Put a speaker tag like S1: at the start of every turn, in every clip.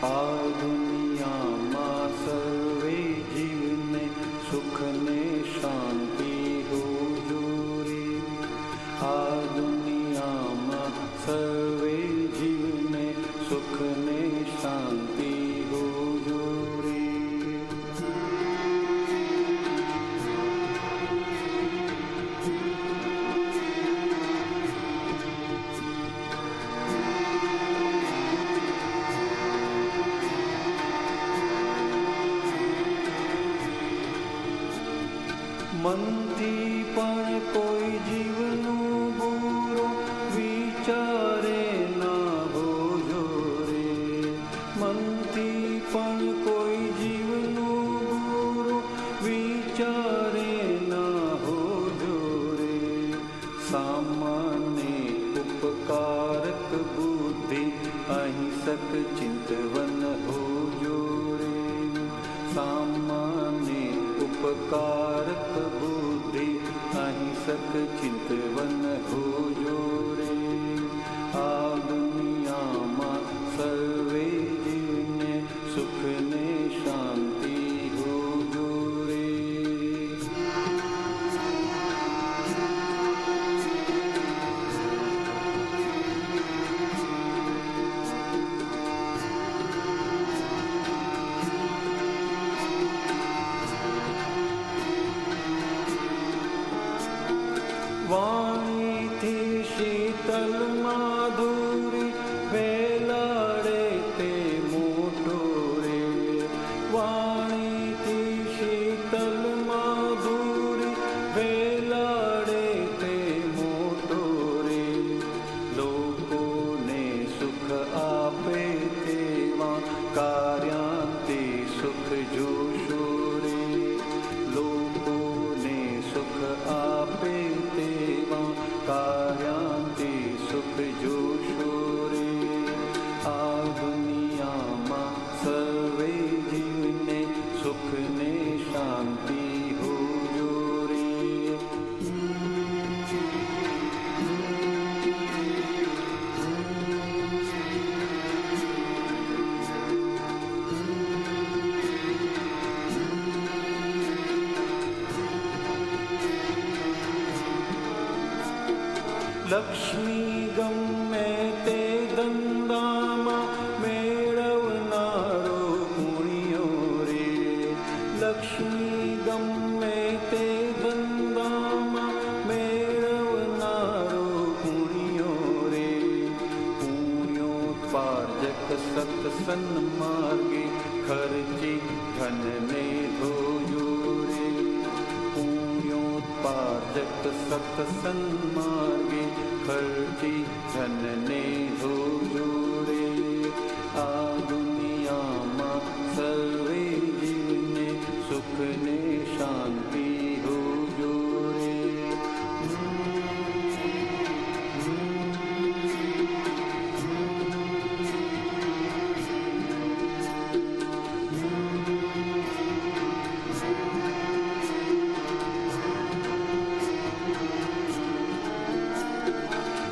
S1: આ દુનિયામાં સર્વે જીવને સુખ ને શાંતિ હુજૂરી. આ દુનિયામાં સર્વે જીવને સુખ ને શાંતિ હુજૂરી. મનથી પણ કોઈ જીવનું બુરો વિચારે ના હોજો રે. મનથી પણ કોઈ જીવનું બુરો વિચારે ના હોજો રે. સામાન્ય ઉપકારક બુદ્ધિ અહિંસક ચિંતવન હોજો રે. સામાન્ય ઉપકારક બુદ્ધિ અહિંસક ચિંતવન હોજો રે. આ દુનિયામાં સર્વે જીવને સુખ ને શાંતિ હોજો રે. વાણીથી શીતલ માધુરી વેલાડે તે મોટો રે. વાણીથી શીતલ માધુરી વેલાડે તે મોટો રે. લોકોને સુખ આપે તેવા કાર્યાંતે સુખ જોશો રે. લોકોને સુખ આપે તેવા કાર્યાંતે સુખ જોશો રે. આ દુનિયામાં સર્વે જીવને સુખ ને શાંતિ હોજો રે. લક્ષ્મી ગમે તે ધંધામાં મેળવનારો પુણ્યો રે. લક્ષ્મી ગમે તે ધંધામાં મેળવનારો પુણ્યો રે. પુણ્યોત્પાર્જક સત્સન માર્ગે ખર્ચી ધનને ધોજો રે. પુણ્યોત્પાર્જક સત્સન માર્ગે ખર્ચી ધનને ધોજો રે. આ દુનિયામાં સર્વે જીવને સુખ ને શાંતિ હોજો રે.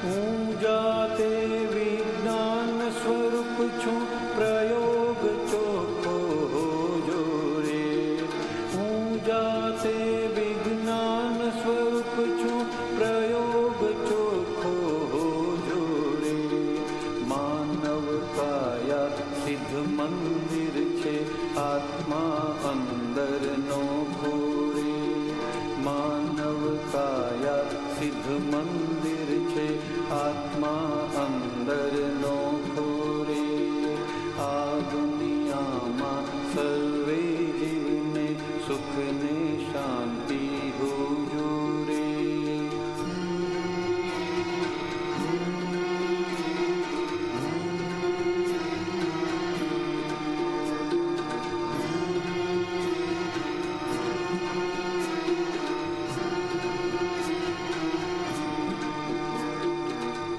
S1: હું જાતે વિજ્ઞાન સ્વરૂપ છું, પ્રયોગ ચોખ્ખો હોજો રે. હું જાતે વિજ્ઞાન સ્વરૂપ છું, પ્રયોગ ચોખ્ખો હોજો રે. માનવ કાયા સિદ્ધ મંદિર છે, આત્મા અંદરનો ખોરે. માનવ કાયા સિદ્ધ મંદિર છે, આત્મા અંદરનો ખોરે. આ દુનિયામાં સર્વે જીવને સુખ ને શાંતિ હોજો રે.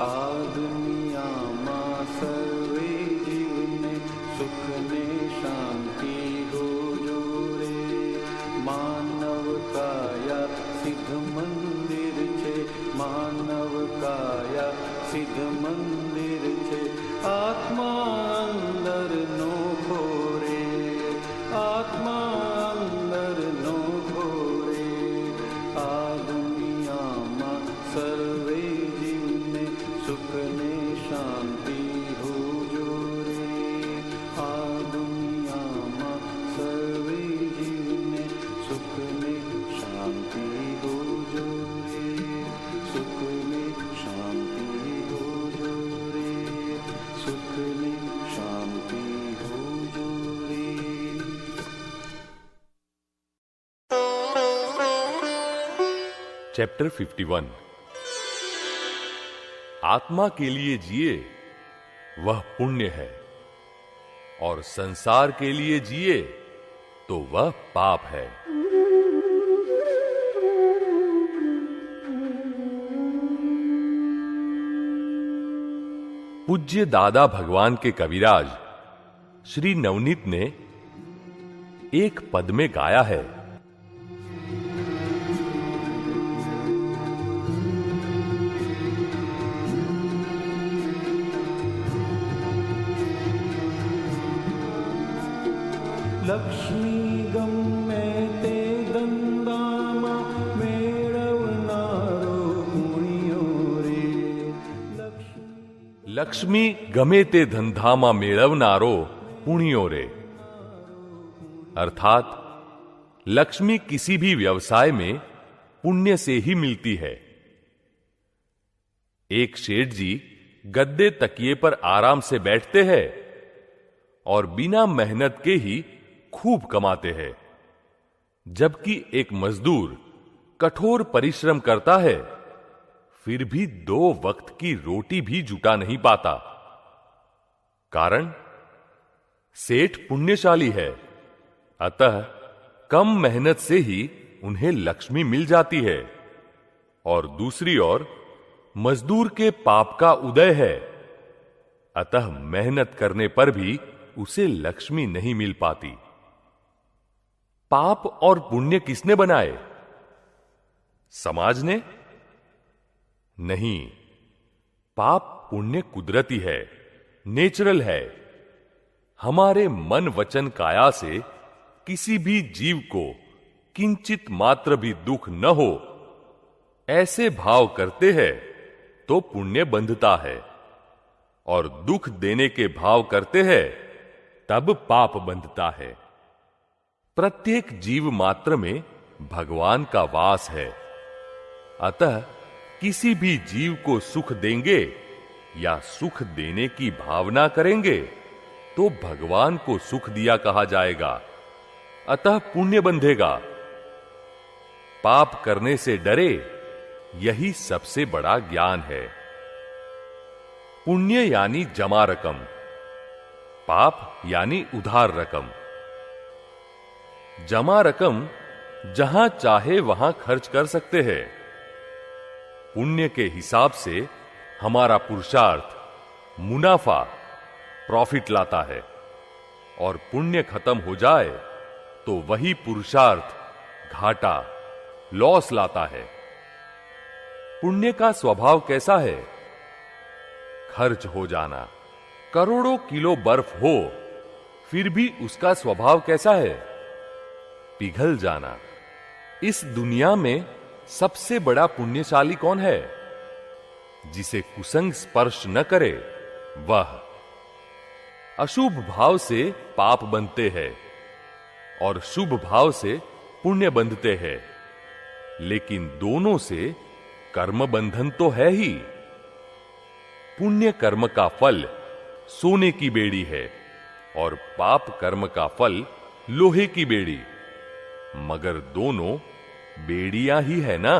S1: આ દુનિયામાં
S2: चैप्टर 51। आत्मा के लिए जिए वह पुण्य है, और संसार के लिए जिए तो वह पाप है। पूज्य दादा भगवान के कविराज श्री नवनीत ने एक पद में गाया है,
S1: लक्ष्मी गम्मे ते दंदामा मेळवनारो पुण्यो रे।
S2: लक्ष्मी गमे ते धंधामा मेळवनारो पुण्यो रे। अर्थात लक्ष्मी किसी भी व्यवसाय में पुण्य से ही मिलती है। एक सेठ जी गद्दे तकिए पर आराम से बैठते हैं और बिना मेहनत के ही खूब कमाते हैं, जबकि एक मजदूर कठोर परिश्रम करता है, फिर भी 2 वक्त की रोटी भी जुटा नहीं पाता। कारण सेठ पुण्यशाली है, अतः कम मेहनत से ही उन्हें लक्ष्मी मिल जाती है, और दूसरी ओर मजदूर के पाप का उदय है, अतः मेहनत करने पर भी उसे लक्ष्मी नहीं मिल पाती। पाप और पुण्य किसने बनाए? समाज ने? नहीं, पाप पुण्य कुदरती है, नेचुरल है। हमारे मन वचन काया से किसी भी जीव को किंचित मात्र भी दुख न हो, ऐसे भाव करते हैं तो पुण्य बंधता है, और दुख देने के भाव करते हैं तब पाप बंधता है। प्रत्येक जीव मात्र में भगवान का वास है, अतः किसी भी जीव को सुख देंगे या सुख देने की भावना करेंगे तो भगवान को सुख दिया कहा जाएगा, अतः पुण्य बंधेगा। पाप करने से डरे, यही सबसे बड़ा ज्ञान है। पुण्य यानी जमा रकम, पाप यानी उधार रकम। जमा रकम जहां चाहे वहां खर्च कर सकते हैं। पुण्य के हिसाब से हमारा पुरुषार्थ मुनाफा, प्रॉफिट लाता है, और पुण्य खत्म हो जाए तो वही पुरुषार्थ घाटा, लॉस लाता है। पुण्य का स्वभाव कैसा है? खर्च हो जाना। करोड़ों किलो बर्फ हो, फिर भी उसका स्वभाव कैसा है? पिघल जाना। इस दुनिया में सबसे बड़ा पुण्यशाली कौन है? जिसे कुसंग स्पर्श न करे वह। अशुभ भाव से पाप बनते हैं और शुभ भाव से पुण्य बंधते हैं, लेकिन दोनों से कर्म बंधन तो है ही। पुण्य कर्म का फल सोने की बेड़ी है और पाप कर्म का फल लोहे की बेड़ी, मगर दोनों बेड़ियां ही है ना।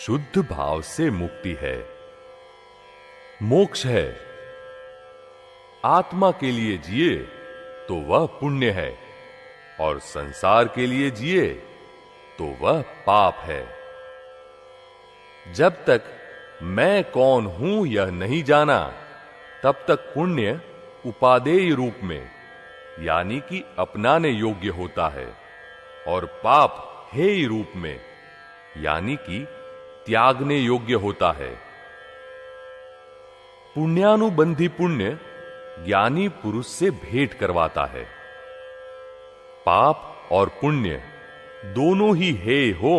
S2: शुद्ध भाव से मुक्ति है, मोक्ष है। आत्मा के लिए जिए तो वह पुण्य है, और संसार के लिए जिए तो वह पाप है। जब तक मैं कौन हूं यह नहीं जाना, तब तक पुण्य उपादेय रूप में यानी कि अपनाने योग्य होता है, और पाप हेय रूप में यानी कि त्यागने योग्य होता है। पुण्यानुबंधी पुण्य ज्ञानी पुरुष से भेंट करवाता है। पाप और पुण्य दोनों ही हेय हो,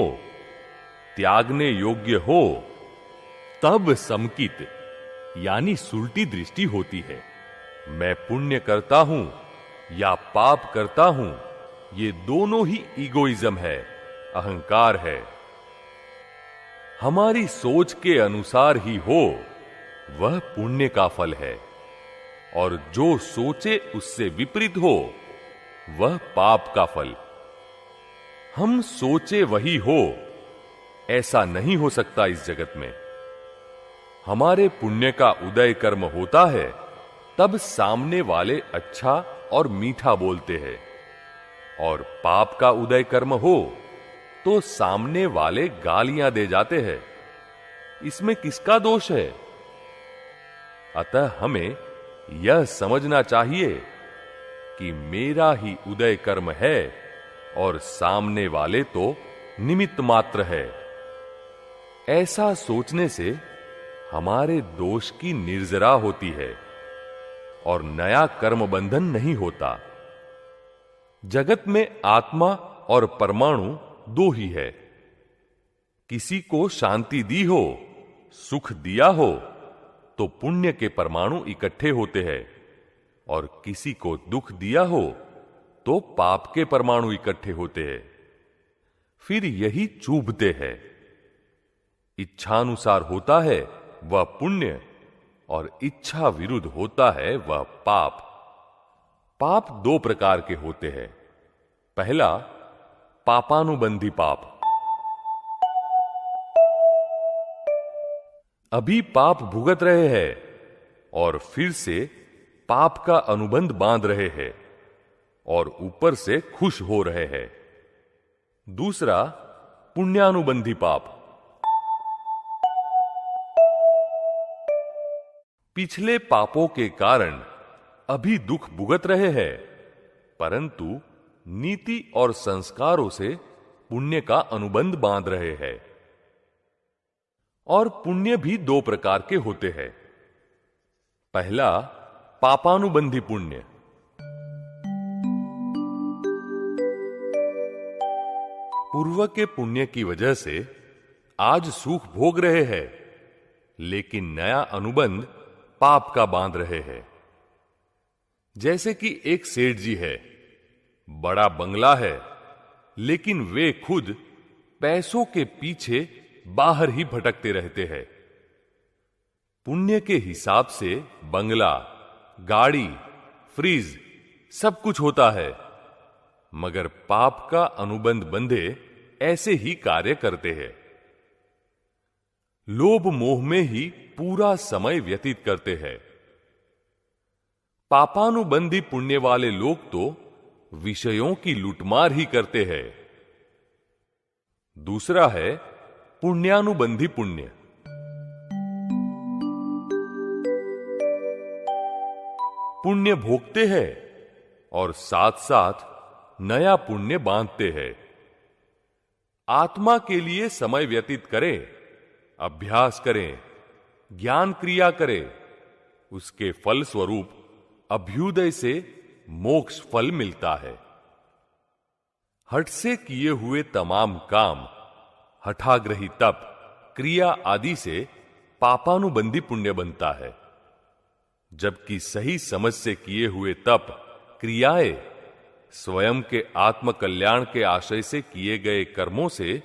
S2: त्यागने योग्य हो, तब समकित यानी सुलटी दृष्टि होती है। मैं पुण्य करता हूं या पाप करता हूं, ये दोनों ही इगोइज्म है, अहंकार है। हमारी सोच के अनुसार ही हो वह पुण्य का फल है, और जो सोचे उससे विपरीत हो वह पाप का फल। हम सोचे वही हो, ऐसा नहीं हो सकता इस जगत में। हमारे पुण्य का उदय कर्म होता है तब सामने वाले अच्छा और मीठा बोलते हैं, और पाप का उदय कर्म हो तो सामने वाले गालियां दे जाते हैं। इसमें किसका दोष है? अतः हमें यह समझना चाहिए कि मेरा ही उदय कर्म है और सामने वाले तो निमित्त मात्र है। ऐसा सोचने से हमारे दोष की निर्जरा होती है और नया कर्म बंधन नहीं होता। जगत में आत्मा और परमाणु दो ही है। किसी को शांति दी हो, सुख दिया हो तो पुण्य के परमाणु इकट्ठे होते हैं, और किसी को दुख दिया हो तो पाप के परमाणु इकट्ठे होते हैं। फिर यही चूभते हैं। इच्छानुसार होता है वह पुण्य, और इच्छा विरुद्ध होता है वह पाप। पाप दो प्रकार के होते हैं। पहला, पापानुबंधी पाप। अभी पाप भुगत रहे हैं और फिर से पाप का अनुबंध बांध रहे हैं और ऊपर से खुश हो रहे हैं। दूसरा, पुण्यानुबंधी पाप। पिछले पापों के कारण अभी दुख भुगत रहे हैं, परंतु नीति और संस्कारों से पुण्य का अनुबंध बांध रहे हैं। और पुण्य भी दो प्रकार के होते हैं। पहला, पापानुबंधी पुण्य। पूर्व के पुण्य की वजह से आज सुख भोग रहे हैं, लेकिन नया अनुबंध पाप का बांध रहे हैं। जैसे कि एक सेठ जी है, बड़ा बंगला है, लेकिन वे खुद पैसों के पीछे बाहर ही भटकते रहते हैं। पुण्य के हिसाब से बंगला, गाड़ी, फ्रिज सब कुछ होता है, मगर पाप का अनुबंध बंधे ऐसे ही कार्य करते हैं। लोभ मोह में ही पूरा समय व्यतीत करते हैं। पापानुबंधी पुण्य वाले लोग तो विषयों की लूटमार ही करते हैं। दूसरा है पुण्यानुबंधी पुण्य। पुण्य भोगते हैं और साथ साथ नया पुण्य बांधते हैं। आत्मा के लिए समय व्यतीत करें, अभ्यास करें, ज्ञान क्रिया करें, उसके फल स्वरूप अभ्युदय से मोक्ष फल मिलता है। हठ से किए हुए तमाम काम, हठाग्रही तप, क्रिया आदि से पापानुबंधी पुण्य बनता है, जबकि सही समझ से किए हुए तप, क्रियाएं स्वयं के आत्म कल्याण के आशय से किए गए कर्मों से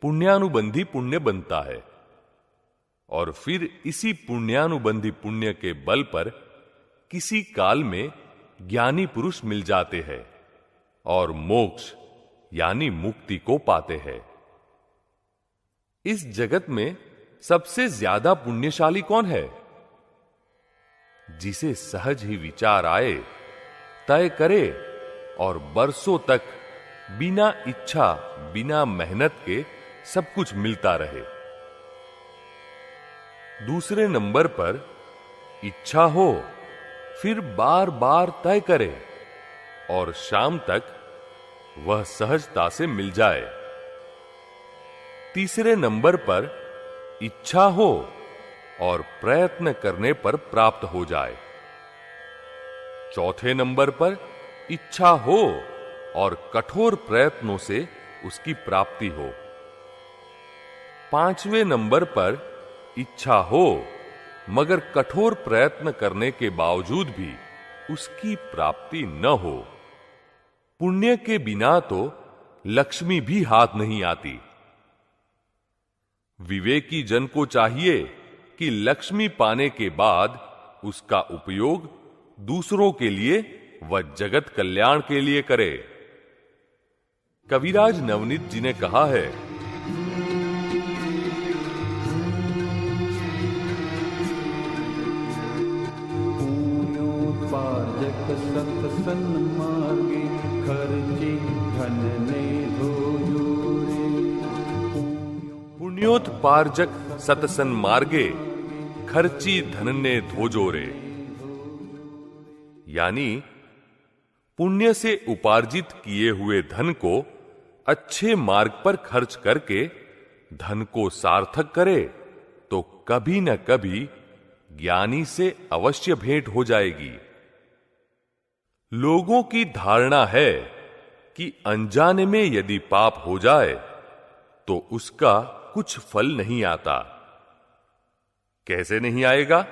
S2: पुण्यानुबंधी पुण्य बनता है। और फिर इसी पुण्यानुबंधी पुण्य के बल पर किसी काल में ज्ञानी पुरुष मिल जाते हैं और मोक्ष यानी मुक्ति को पाते हैं। इस जगत में सबसे ज्यादा पुण्यशाली कौन है? जिसे सहज ही विचार आए, तय करे और बरसों तक बिना इच्छा, बिना मेहनत के सब कुछ मिलता रहे। दूसरे नंबर पर इच्छा हो, फिर बार बार तय करे और शाम तक वह सहजता से मिल जाए। तीसरे नंबर पर इच्छा हो और प्रयत्न करने पर प्राप्त हो जाए। चौथे नंबर पर इच्छा हो और कठोर प्रयत्नों से उसकी प्राप्ति हो। पांचवें नंबर पर इच्छा हो मगर कठोर प्रयत्न करने के बावजूद भी उसकी प्राप्ति न हो। पुण्य के बिना तो लक्ष्मी भी हाथ नहीं आती। विवेकी जन को चाहिए कि लक्ष्मी पाने के बाद उसका उपयोग दूसरों के लिए व जगत कल्याण के लिए करे। कविराज नवनीत जी ने कहा है,
S1: पाजक सत्सन्मार्गे खर्ची धन ने धोयोरे।
S2: पुण्योत्पार्जक सत्सन्मार्गे खर्ची धन ने धोजोरे, यानी पुण्य से उपार्जित किए हुए धन को अच्छे मार्ग पर खर्च करके धन को सार्थक करे तो कभी न कभी ज्ञानी से अवश्य भेंट हो जाएगी। लोगों की धारणा है कि अनजाने में यदि पाप हो जाए तो उसका कुछ फल नहीं आता। कैसे नहीं आएगा?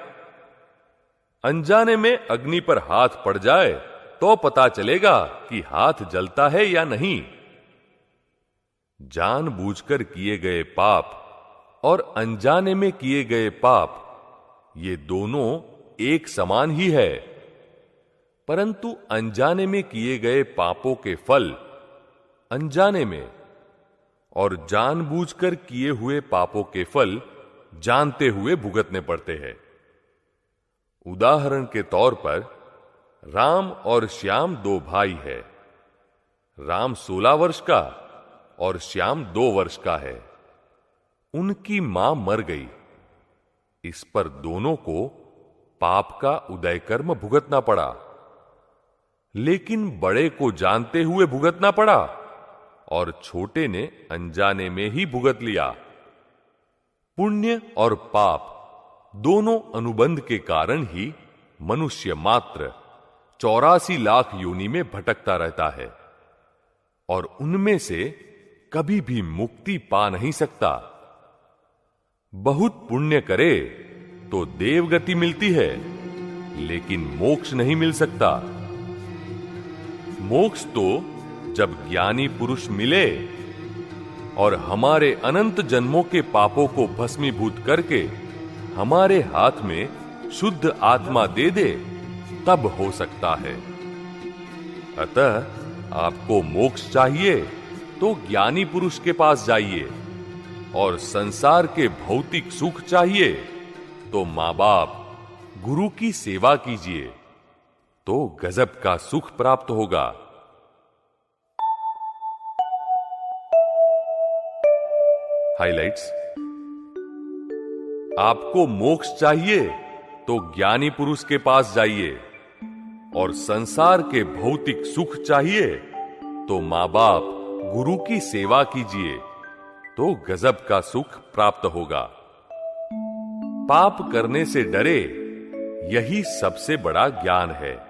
S2: अनजाने में अग्नि पर हाथ पड़ जाए तो पता चलेगा कि हाथ जलता है या नहीं। जानबूझकर किए गए पाप और अनजाने में किए गए पाप, ये दोनों एक समान ही है, परंतु अनजाने में किए गए पापों के फल अनजाने में और जानबूझकर किए हुए पापों के फल जानते हुए भुगतने पड़ते हैं। उदाहरण के तौर पर राम और श्याम दो भाई है। राम 16 वर्ष का और श्याम 2 वर्ष का है। उनकी मां मर गई। इस पर दोनों को पाप का उदय कर्म भुगतना पड़ा, लेकिन बड़े को जानते हुए भुगतना पड़ा और छोटे ने अनजाने में ही भुगत लिया। पुण्य और पाप दोनों अनुबंध के कारण ही मनुष्य मात्र 84 लाख योनि में भटकता रहता है और उनमें से कभी भी मुक्ति पा नहीं सकता। बहुत पुण्य करे तो देवगति मिलती है, लेकिन मोक्ष नहीं मिल सकता। मोक्ष तो जब ज्ञानी पुरुष मिले और हमारे अनंत जन्मों के पापों को भस्मीभूत करके हमारे हाथ में शुद्ध आत्मा दे दे, तब हो सकता है। अतः आपको मोक्ष चाहिए तो ज्ञानी पुरुष के पास जाइए, और संसार के भौतिक सुख चाहिए तो मां बाप, गुरु की सेवा कीजिए, तो गजब का सुख प्राप्त होगा। हाइलाइट्स: आपको मोक्ष चाहिए तो ज्ञानी पुरुष के पास जाइए, और संसार के भौतिक सुख चाहिए तो मां बाप, गुरु की सेवा कीजिए, तो गजब का सुख प्राप्त होगा। पाप करने से डरे, यही सबसे बड़ा ज्ञान है।